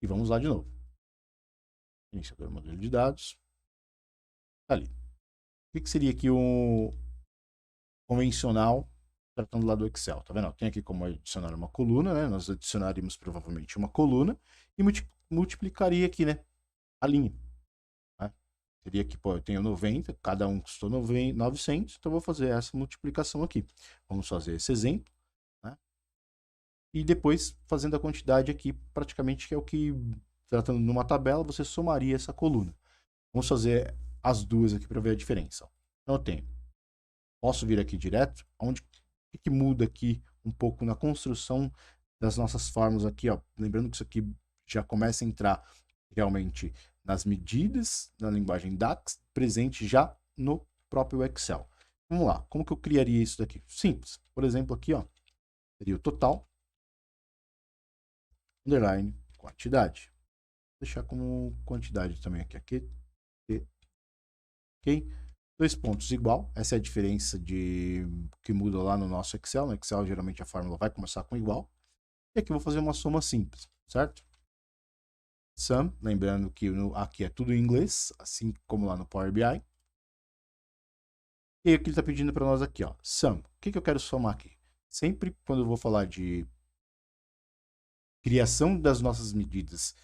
E vamos lá de novo. Iniciador modelo de dados. Tá ali. O que seria aqui o convencional tratando lá do Excel? Tá vendo? Tem aqui como adicionar uma coluna, né? Nós adicionaríamos provavelmente uma coluna e multiplicaria aqui, né? A linha. Né? Teria que, pô, eu tenho 90, cada um custou 900, então eu vou fazer essa multiplicação aqui. Vamos fazer esse exemplo, né? E depois, fazendo a quantidade aqui, praticamente que é o que, tratando numa tabela, você somaria essa coluna. Vamos fazer as duas aqui para ver a diferença. Então eu tenho, posso vir aqui direto, onde que muda aqui um pouco na construção das nossas fórmulas aqui, ó. Lembrando que isso aqui já começa a entrar realmente nas medidas da linguagem DAX, presente já no próprio Excel. Vamos lá, como que eu criaria isso daqui? Simples. Por exemplo, aqui, ó, seria o total, underline, quantidade. Vou deixar como quantidade também aqui, ok? 2 pontos igual, essa é a diferença de que muda lá no nosso Excel. No Excel, geralmente a fórmula vai começar com igual. E aqui eu vou fazer uma soma simples, certo? Sum, lembrando que aqui é tudo em inglês, assim como lá no Power BI. E aqui ele está pedindo para nós aqui, ó, sum. O que eu quero somar aqui? Sempre quando eu vou falar de criação das nossas medidas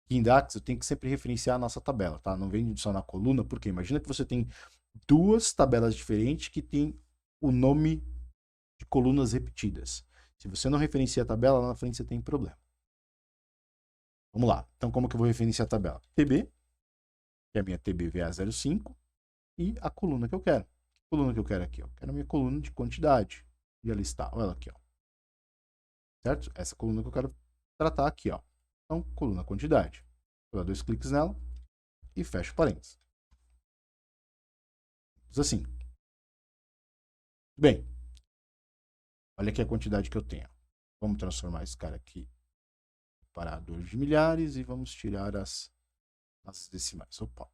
em DAX, eu tenho que sempre referenciar a nossa tabela, tá? Não vem só na coluna, porque imagina que você tem duas tabelas diferentes que tem o nome de colunas repetidas. Se você não referencia a tabela, lá na frente você tem problema. Vamos lá. Então, como que eu vou referenciar a tabela? TB, que é a minha TBVA05, e a coluna que eu quero. Que coluna que eu quero aqui? Eu quero a minha coluna de quantidade. E ela está, olha ela aqui, ó. Certo? Essa coluna que eu quero tratar aqui, ó. Então, coluna quantidade. Vou dar 2 cliques nela e fecho parênteses. Assim. Bem, olha aqui a quantidade que eu tenho. Vamos transformar esse cara aqui em separador de milhares e vamos tirar as decimais. Opa.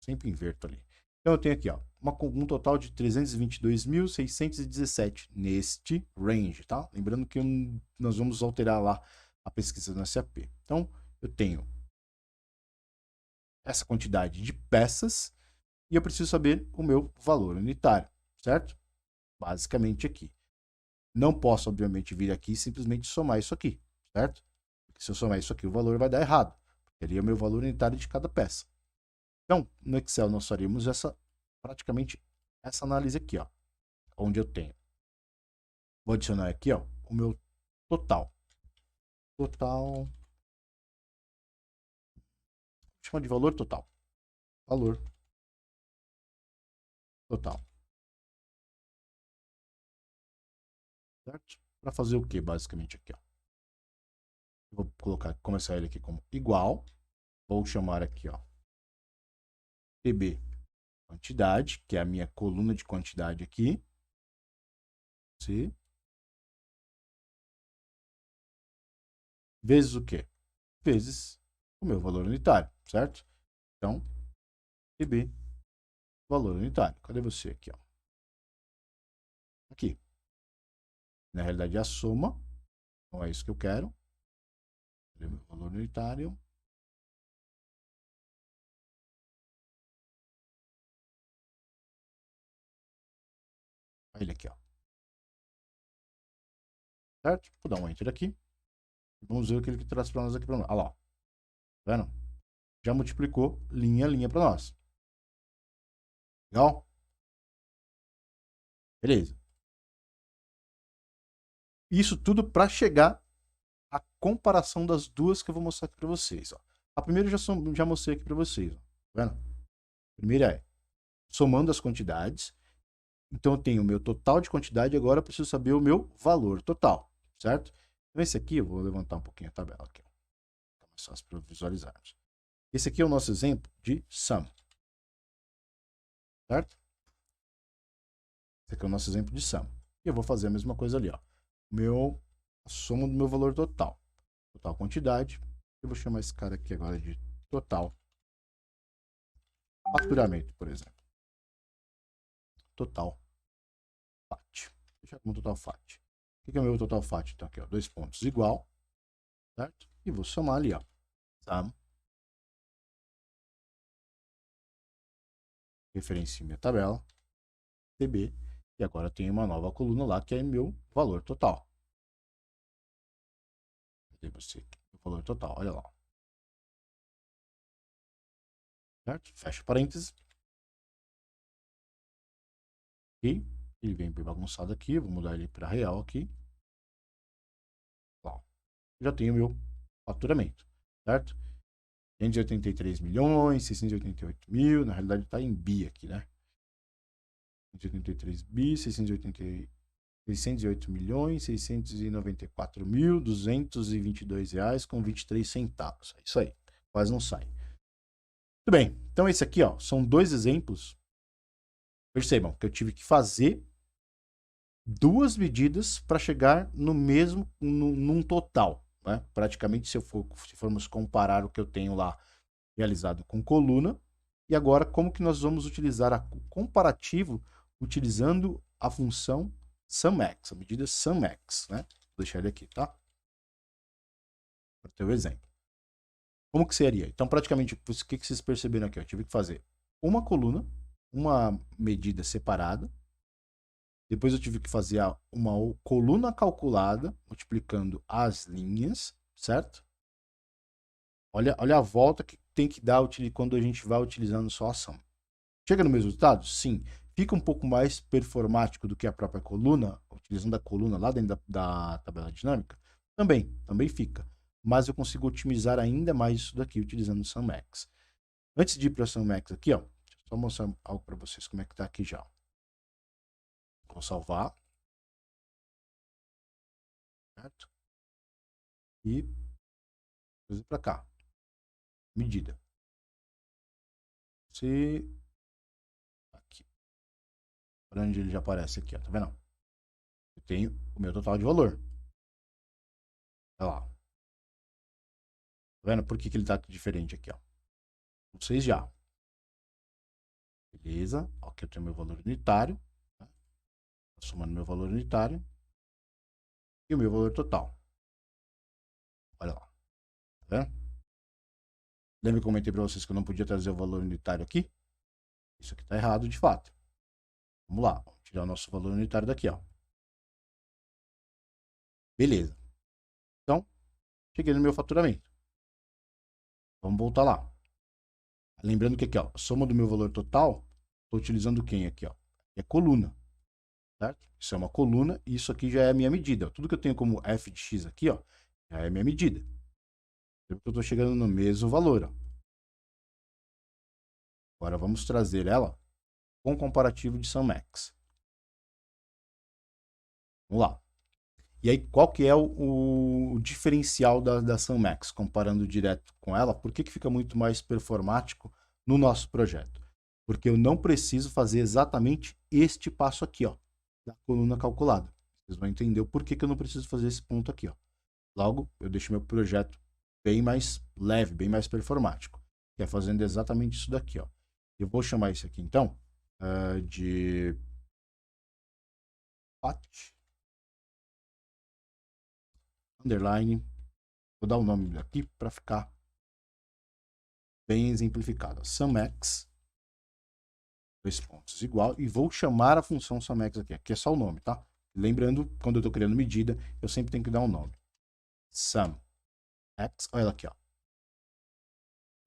Sempre inverto ali. Então eu tenho aqui, ó, um total de 322.617 neste range, tá? Lembrando que nós vamos alterar lá a pesquisa no SAP. Então eu tenho essa quantidade de peças e eu preciso saber o meu valor unitário, certo? Basicamente aqui. Não posso, obviamente, vir aqui e simplesmente somar isso aqui, certo? Porque se eu somar isso aqui, o valor vai dar errado. Porque ali é o meu valor unitário de cada peça. Então, no Excel nós faríamos praticamente essa análise aqui, ó, onde eu tenho. Vou adicionar aqui, ó, o meu total. Total. Chama de valor total. Valor total. Certo? Para fazer o que, basicamente, aqui, ó. Vou começar ele aqui como igual. Vou chamar aqui, ó, TB quantidade, que é a minha coluna de quantidade aqui. C. Vezes o quê? Vezes o meu valor unitário, certo? Então, TB, valor unitário. Cadê você aqui, ó? Aqui. Na realidade, é a soma. Não é isso que eu quero. Cadê meu valor unitário? Olha ele aqui, ó. Certo? Vou dar um enter aqui. Vamos ver o que ele traz para nós aqui. Olha lá, ó. Tá vendo? Já multiplicou linha a linha para nós. Legal? Beleza. Isso tudo para chegar à comparação das duas que eu vou mostrar aqui para vocês. Ó. A primeira eu já mostrei aqui para vocês. Ó. Tá vendo? A primeira é somando as quantidades. Então eu tenho o meu total de quantidade, agora eu preciso saber o meu valor total, certo? Então esse aqui, eu vou levantar um pouquinho a tabela aqui. Fica mais fácil para visualizarmos. Esse aqui é o nosso exemplo de sum, certo? Esse aqui é o nosso exemplo de sum. E eu vou fazer a mesma coisa ali, ó. A soma do meu valor total. Total quantidade. Eu vou chamar esse cara aqui agora de total faturamento, por exemplo. Total FAT. Vou deixar como total FAT. O que é o meu total FAT? Então aqui, ó, 2 pontos igual, certo? e vou somar ali, ó. Sum. Referencio minha tabela, TB, e agora tem uma nova coluna lá que é meu valor total. Cadê você? O valor total, olha lá. Certo? Fecha parênteses. E ele vem bem bagunçado aqui, vou mudar ele para real aqui. Ó, já tenho meu faturamento, certo? 583 milhões, 688 mil, na realidade está em bi aqui, né? 583 bi, 608 milhões, 694 mil, 222 reais com 23 centavos. É isso aí, quase não sai. Muito bem, então esse aqui, ó, são dois exemplos. Percebam que eu tive que fazer duas medidas para chegar no mesmo, num total, né? Praticamente, se formos comparar o que eu tenho lá realizado com coluna, e agora como que nós vamos utilizar o comparativo utilizando a função SumX, a medida SumX, né? Vou deixar ele aqui, tá? Para ter o exemplo. Como que seria? Então, praticamente, o que vocês perceberam aqui? Eu tive que fazer uma coluna, uma medida separada. Depois eu tive que fazer uma coluna calculada, multiplicando as linhas, certo? Olha a volta que tem que dar quando a gente vai utilizando só a soma. Chega no mesmo resultado? Sim. Fica um pouco mais performático do que a própria coluna, utilizando a coluna lá dentro da tabela dinâmica? Também fica. Mas eu consigo otimizar ainda mais isso daqui utilizando o SumX. Antes de ir para o SumX aqui, ó, deixa eu só mostrar algo para vocês, como é que está aqui já. Vou salvar. Certo? E trazer para cá. Medida. Se aqui. Para onde ele já aparece aqui, ó, tá vendo? Eu tenho o meu total de valor. Olha lá. Tá vendo por que ele tá diferente aqui, ó? Vocês já. Beleza. Aqui eu tenho meu valor unitário. Tá? Somando meu valor unitário. E o meu valor total. Olha lá. Tá vendo? Lembra que eu comentei para vocês que eu não podia trazer o valor unitário aqui? Isso aqui tá errado de fato. Vamos lá. Vamos tirar o nosso valor unitário daqui, ó. Beleza. Então, cheguei no meu faturamento. Vamos voltar lá. Lembrando que aqui, ó, a soma do meu valor total, estou utilizando quem aqui, ó? É coluna, certo? Isso é uma coluna e isso aqui já é a minha medida. Ó. Tudo que eu tenho como f de x aqui, ó, já é a minha medida. Eu estou chegando no mesmo valor, ó. Agora vamos trazer ela com comparativo de SumX. Vamos lá. E aí, qual que é o diferencial da SumX, comparando direto com ela? Por que fica muito mais performático no nosso projeto? Porque eu não preciso fazer exatamente este passo aqui, ó, da coluna calculada. Vocês vão entender o porquê que eu não preciso fazer esse ponto aqui, ó. Logo, eu deixo meu projeto bem mais leve, bem mais performático, que é fazendo exatamente isso daqui, ó. Eu vou chamar isso aqui, então, de patch underline. Vou dar o nome aqui para ficar bem exemplificado. SumX, dois pontos, igual, e vou chamar a função SumX aqui. Aqui é só o nome, tá? Lembrando, quando eu estou criando medida, eu sempre tenho que dar um nome. SumX, olha ela aqui, ó.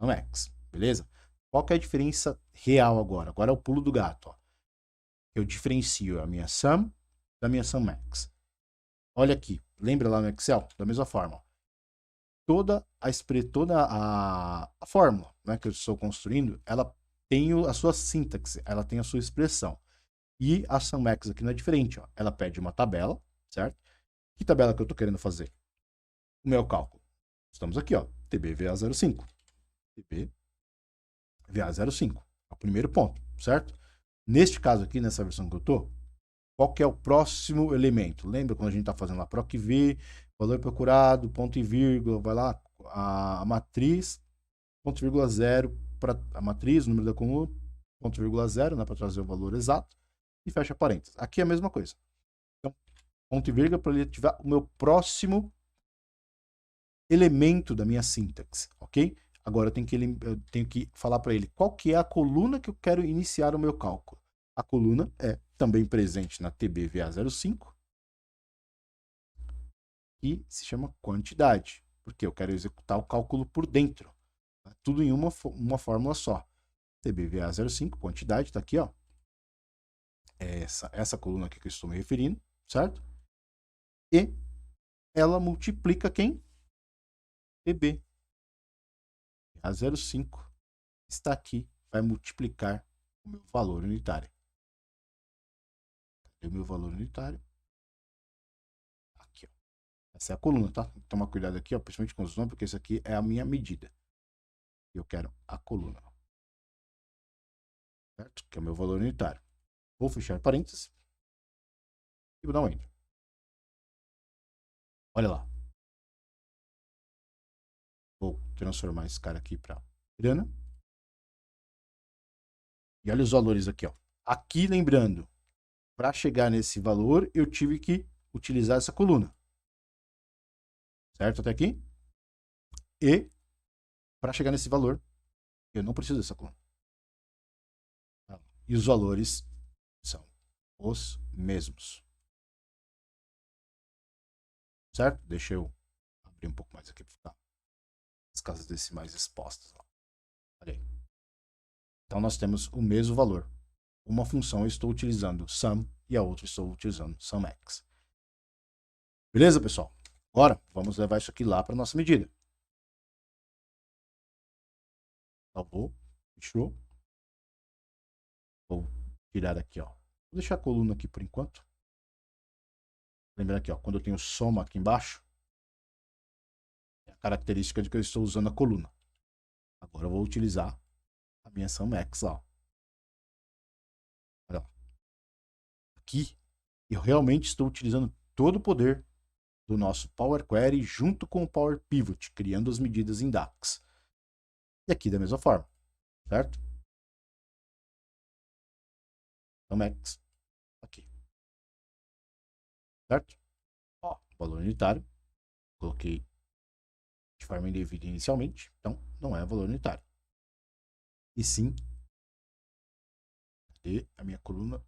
SumX, beleza? Qual que é a diferença real agora? Agora é o pulo do gato, ó. Eu diferencio a minha sum da minha SumX. Olha aqui, lembra lá no Excel? Da mesma forma, ó. Toda a fórmula, né, que eu estou construindo, ela tem a sua sintaxe, ela tem a sua expressão. E a SumX aqui não é diferente, ó. Ela pede uma tabela, certo? Que tabela que eu estou querendo fazer? O meu cálculo. Estamos aqui, ó, TBVA05. TBVA05. É o primeiro ponto, certo? Neste caso aqui, nessa versão que eu estou, qual que é o próximo elemento? Lembra quando a gente está fazendo lá PROC-V, valor procurado, ponto e vírgula, vai lá, a matriz, ponto e vírgula zero, para a matriz, o número da coluna, ponto e vírgula zero, né, para trazer o valor exato, e fecha parênteses. Aqui é a mesma coisa. Então, ponto e vírgula para ele ativar o meu próximo elemento da minha sintaxe, ok? Agora eu tenho que falar para ele qual que é a coluna que eu quero iniciar o meu cálculo. A coluna é também presente na TBVA05, que se chama quantidade, porque eu quero executar o cálculo por dentro. Tá? Tudo em uma fórmula só. TBVA05, quantidade, está aqui, ó. É essa coluna aqui que eu estou me referindo, certo? E ela multiplica quem? TB. A 0,5 está aqui, vai multiplicar o meu valor unitário. Cadê o meu valor unitário? Aqui, ó. Essa é a coluna, tá? Toma cuidado aqui, ó, principalmente com os nomes, porque isso aqui é a minha medida. Eu quero a coluna. Certo? Que é o meu valor unitário. Vou fechar parênteses e vou dar um enter. Olha lá. Vou transformar esse cara aqui para grana. E olha os valores aqui, ó. Aqui, lembrando, para chegar nesse valor, eu tive que utilizar essa coluna. Certo até aqui? E, para chegar nesse valor, eu não preciso dessa coluna. E os valores são os mesmos. Certo? Deixa eu abrir um pouco mais aqui para ficar as casas decimais expostas. Olha aí. Então, nós temos o mesmo valor. Uma função eu estou utilizando sum e a outra estou utilizando sumx. Beleza, pessoal? Agora, vamos levar isso aqui lá para a nossa medida. Salvou. Fechou. Vou tirar aqui, ó. Vou deixar a coluna aqui por enquanto. Lembra aqui, ó, quando eu tenho soma aqui embaixo, é a característica de que eu estou usando a coluna. Agora eu vou utilizar a minha sumx lá. Olha lá. Aqui, eu realmente estou utilizando todo o poder do nosso Power Query junto com o Power Pivot, criando as medidas em DAX. E aqui da mesma forma, certo? Sumx, aqui. Certo? Ó, valor unitário. Coloquei de forma indevida inicialmente, então não é valor unitário. E sim, cadê a minha coluna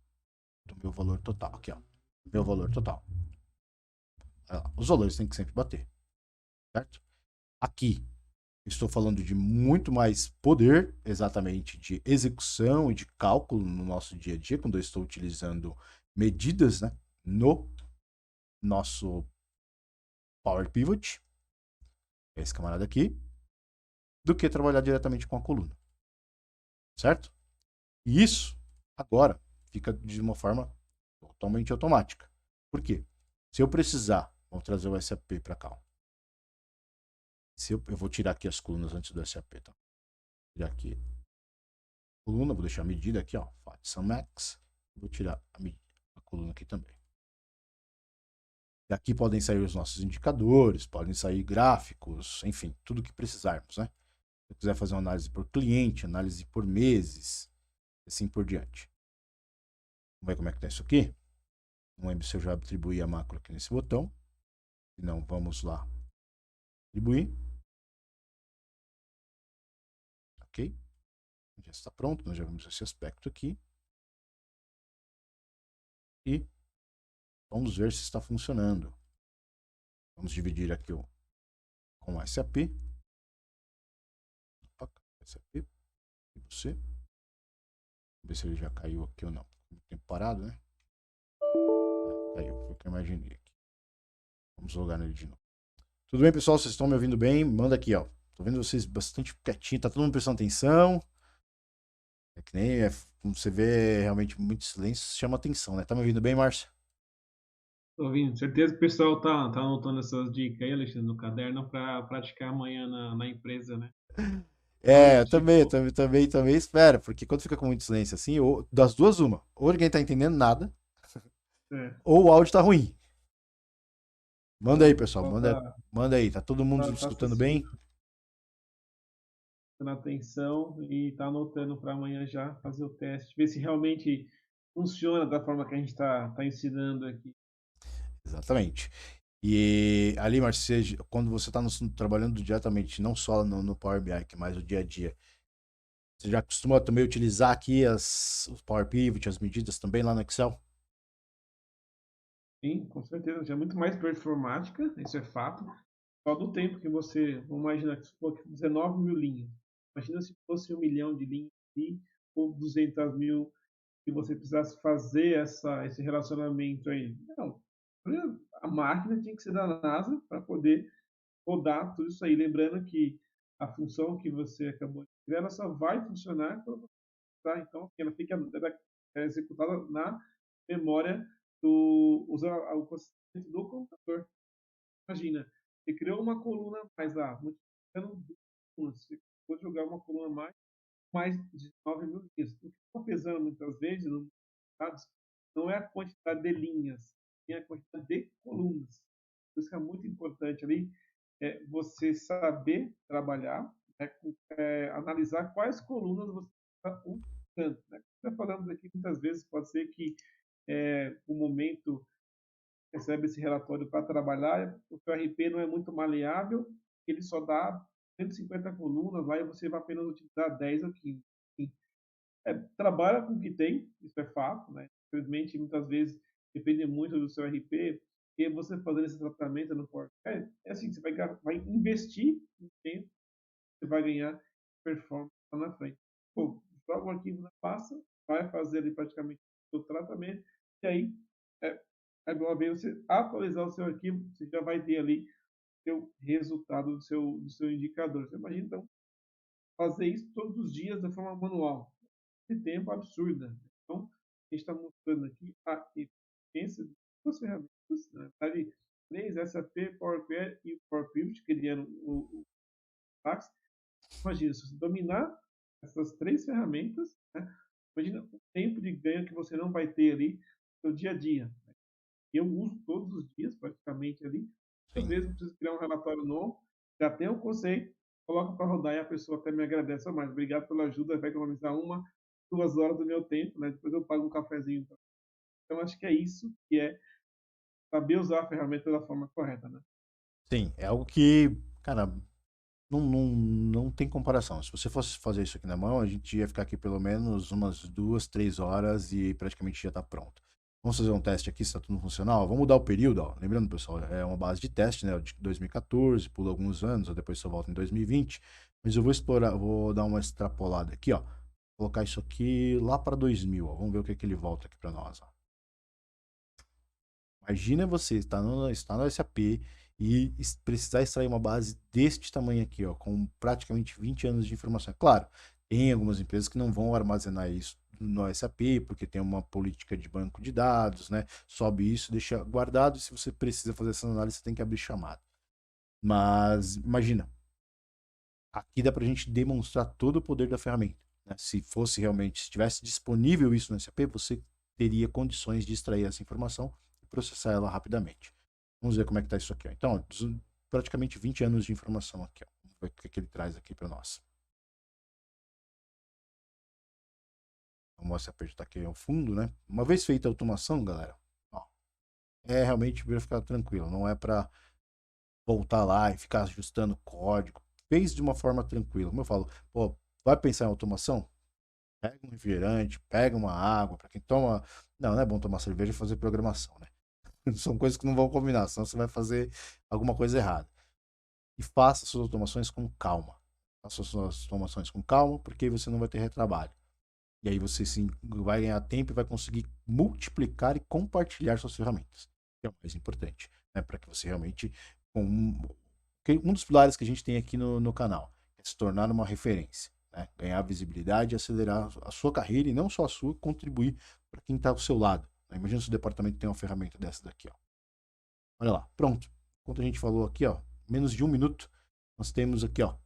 do meu valor total? Aqui, ó. Meu valor total. Os valores têm que sempre bater, certo? Aqui, estou falando de muito mais poder, exatamente, de execução e de cálculo no nosso dia a dia, quando eu estou utilizando medidas, né, no nosso Power Pivot, esse camarada aqui, do que trabalhar diretamente com a coluna, certo? E isso, agora, fica de uma forma totalmente automática. Por quê? Se eu precisar, vamos trazer o SAP para cá. Se eu vou tirar aqui as colunas antes do SAP, tá? Vou tirar aqui a coluna, vou deixar a medida aqui, ó, sumx, vou tirar a coluna aqui também. E aqui podem sair os nossos indicadores, podem sair gráficos, enfim, tudo que precisarmos, né? Se eu quiser fazer uma análise por cliente, análise por meses, assim por diante. Vamos ver como é que tá isso aqui? Não lembro se eu já atribuí a macro aqui nesse botão. Se não, vamos lá. Atribuir. Ok? Já está pronto, nós já vimos esse aspecto aqui. E vamos ver se está funcionando. Vamos dividir aqui com o SAP. Opa, SAP. E você. Vamos ver se ele já caiu aqui ou não. Muito tempo parado, né? Caiu, foi o que eu imaginei aqui. Vamos logar nele de novo. Tudo bem, pessoal? Vocês estão me ouvindo bem? Manda aqui, ó. Tô vendo vocês bastante quietinho, tá todo mundo prestando atenção. É que nem, como você vê, realmente muito silêncio chama atenção, né? Tá me ouvindo bem, Márcio? Tô ouvindo. Certeza que o pessoal tá anotando essas dicas aí, Alexandre, no caderno para praticar amanhã na empresa, né? É, Então, eu também, tipo, também espero, porque quando fica com muito silêncio assim, ou, das duas, uma, ou ninguém tá entendendo nada, é, ou o áudio tá ruim. Manda aí, então, o pessoal, pessoal manda aí, tá todo mundo tá escutando assistindo, bem? prestando atenção e tá anotando para amanhã já fazer o teste, ver se realmente funciona da forma que a gente tá ensinando aqui. Exatamente. E ali, Marcelo, quando você está trabalhando diretamente, não só no Power BI, que é mais o dia a dia, você já costuma também utilizar aqui os Power Pivot, as medidas também lá no Excel? Sim, com certeza. Já é muito mais performática, isso é fato. Só do tempo que você, vamos imaginar que se for 19 mil linhas. Imagina se fosse 1 milhão de linhas aqui, ou 200 mil, e você precisasse fazer esse relacionamento aí. Não, a máquina tinha que ser da NASA para poder rodar tudo isso aí. Lembrando que a função que você acabou de criar, ela só vai funcionar quando você tá? Então, ela fica executada na memória usa o processamento do computador. Imagina, você criou uma coluna mais lá, multiplicando duas colunas. Você pode jogar uma coluna mais de 9 mil linhas. O que está pesando muitas vezes no dados não é a quantidade de linhas, é a quantidade de colunas. Por isso que é muito importante ali você saber trabalhar, analisar quais colunas você está usando. Né? Está falando aqui muitas vezes pode ser que o momento recebe esse relatório para trabalhar, o seu RP não é muito maleável, ele só dá 150 colunas, lá e você vai apenas utilizar 10 ou 15. Enfim, trabalha com o que tem, isso é fato, né? Infelizmente, muitas vezes, depende muito do seu RP, e você fazendo esse tratamento no Power é assim, você vai investir em tempo, você vai ganhar performance lá na frente. Pô, joga o arquivo na pasta, vai fazer ali praticamente o tratamento, e aí, é, uma vez você atualizar o seu arquivo, você já vai ter ali seu resultado do seu indicador. Você imagina, então, fazer isso todos os dias de forma manual. Esse tempo absurda. Então, a gente está mostrando aqui a eficiência de duas ferramentas, né? Ali, 3, SAP, Power Query e o Power Pivot, criando o Tax. Imagina, se você dominar essas três ferramentas, né? Imagina o tempo de ganho que você não vai ter ali no dia a dia. Eu uso todos os dias, praticamente ali. Às Sim. vezes eu preciso criar um relatório novo, já tem o conceito, coloco para rodar e a pessoa até me agradece mais. Obrigado pela ajuda, vai economizar 1, 2 horas do meu tempo, né? Depois eu pago um cafezinho. Então, acho que é isso que é saber usar a ferramenta da forma correta, né? Sim, é algo que, cara, não tem comparação. Se você fosse fazer isso aqui na mão, a gente ia ficar aqui pelo menos umas 2, 3 horas e praticamente já está pronto. Vamos fazer um teste aqui se está tudo funcional. Vamos mudar o período, ó. Lembrando, pessoal, é uma base de teste, né? De 2014, pula alguns anos, ou depois só volta em 2020. Mas eu vou explorar, vou dar uma extrapolada aqui, ó. Colocar isso aqui lá para 2000, ó. Vamos ver o que, que ele volta aqui para nós, ó. Imagina você está no SAP e precisar extrair uma base deste tamanho aqui, ó, com praticamente 20 anos de informação. É claro, tem algumas empresas que não vão armazenar isso no SAP, porque tem uma política de banco de dados, né? Sobe isso, deixa guardado, e se você precisa fazer essa análise, você tem que abrir chamada. Mas imagina, aqui dá para a gente demonstrar todo o poder da ferramenta. Né? Se fosse realmente, se tivesse disponível isso no SAP, você teria condições de extrair essa informação e processar ela rapidamente. Vamos ver como é que está isso aqui. Ó. Então, praticamente 20 anos de informação aqui. Ó. Vamos ver o que, que ele traz aqui para nós. Vamos SAP está aqui ao fundo, né? Uma vez feita a automação, galera, ó, é realmente para ficar tranquilo. Não é para voltar lá e ficar ajustando código. Fez de uma forma tranquila. Como eu falo, pô, vai pensar em automação? Pega um refrigerante, pega uma água, para quem toma. Não, não é bom tomar cerveja e fazer programação, né? São coisas que não vão combinar, senão você vai fazer alguma coisa errada. E faça suas automações com calma. Faça suas automações com calma, porque aí você não vai ter retrabalho. E aí você sim vai ganhar tempo e vai conseguir multiplicar e compartilhar suas ferramentas, que é o mais importante, né? Para que você realmente. Um dos pilares que a gente tem aqui no canal é se tornar uma referência. Né? Ganhar visibilidade, acelerar a sua carreira e não só a sua, contribuir para quem está ao seu lado. Né? Imagina se o departamento tem uma ferramenta dessa daqui. Ó. Olha lá, pronto. Enquanto a gente falou aqui, ó, menos de 1 minuto, nós temos aqui, ó,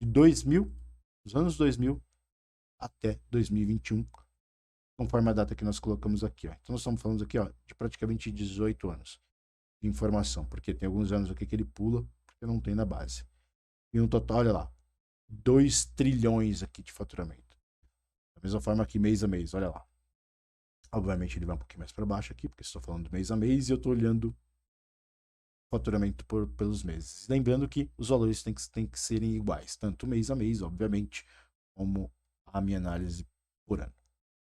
de 2000, dos anos 2000 até 2021, conforme a data que nós colocamos aqui. Ó. Então nós estamos falando aqui, ó, de praticamente 18 anos de informação, porque tem alguns anos aqui que ele pula, porque não tem na base. E um total, olha lá, 2 trilhões aqui de faturamento. Da mesma forma que mês a mês, olha lá. Obviamente ele vai um pouquinho mais para baixo aqui, porque estou falando mês a mês e eu estou olhando faturamento pelos meses. Lembrando que os valores têm que serem iguais, tanto mês a mês, obviamente, como a minha análise por ano.